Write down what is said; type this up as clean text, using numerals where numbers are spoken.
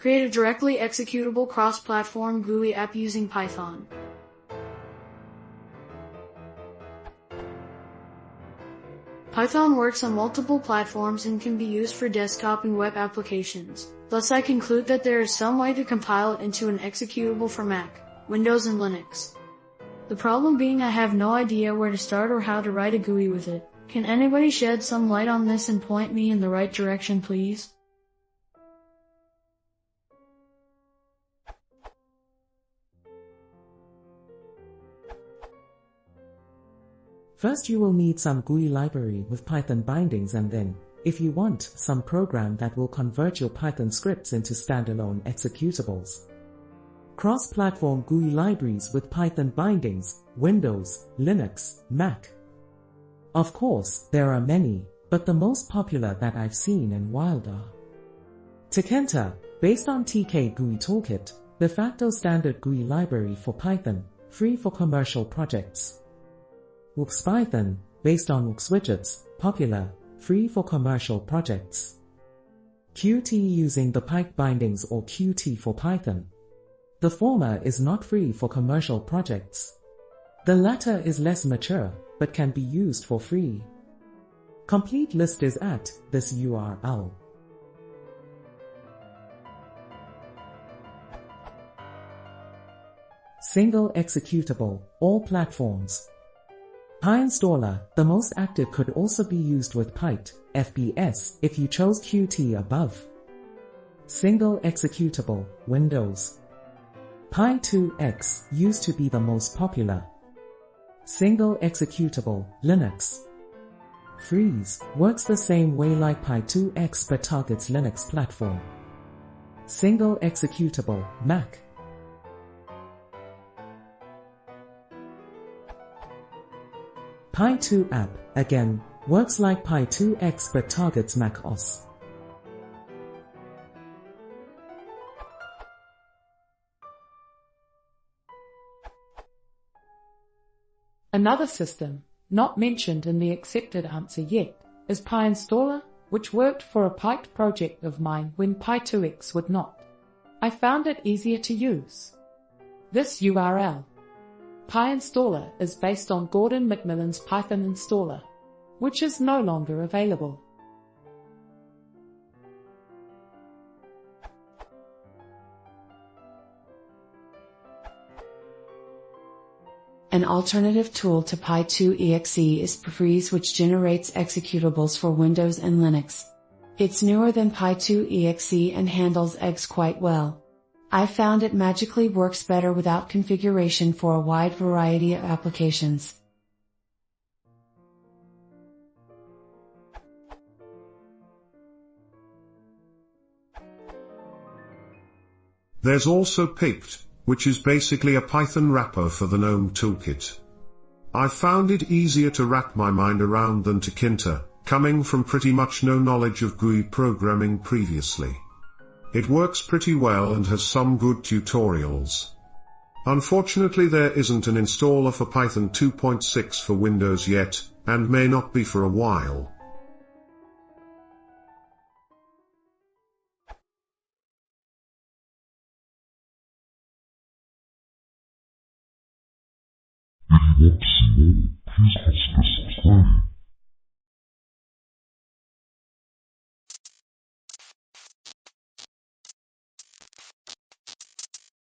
Create a directly executable cross-platform GUI app using Python. Python works on multiple platforms and can be used for desktop and web applications. Thus, I conclude that there is some way to compile it into an executable for Mac, Windows, and Linux. The problem being I have no idea where to start or how to write a GUI with it. Can anybody shed some light on this and point me in the right direction, please? First you will need some GUI library with Python bindings, and then, if you want, some program that will convert your Python scripts into standalone executables. Cross-platform GUI libraries with Python bindings, Windows, Linux, Mac. Of course, there are many, but the most popular that I've seen in wild are tkinter, based on TK GUI Toolkit, de facto standard GUI library for Python, free for commercial projects. Python, based on Widgets, popular, free for commercial projects. Qt using the Pyke bindings or Qt for Python. The former is not free for commercial projects. The latter is less mature, but can be used for free. Complete list is at this URL. Single executable, all platforms. PyInstaller, the most active, could also be used with Pyte, FBS, if you chose Qt above. Single executable, Windows. Py2x used to be the most popular. Single executable, Linux. Freeze works the same way like Py2x but targets Linux platform. Single executable, Mac. Py2app, again, works like Py2x but targets Mac OS. Another system, not mentioned in the accepted answer yet, is PyInstaller, which worked for a Pyke project of mine when Py2x would not. I found it easier to use. This URL. PyInstaller is based on Gordon Macmillan's Python installer, which is no longer available. An alternative tool to Py2exe is Freeze, which generates executables for Windows and Linux. It's newer than Py2exe and handles eggs quite well. I found it magically works better without configuration for a wide variety of applications. There's also Pict, which is basically a Python wrapper for the GNOME toolkit. I found it easier to wrap my mind around than tkinter, coming from pretty much no knowledge of GUI programming previously. It works pretty well and has some good tutorials. Unfortunately, there isn't an installer for Python 2.6 for Windows yet, and may not be for a while. If you want to see more, please consider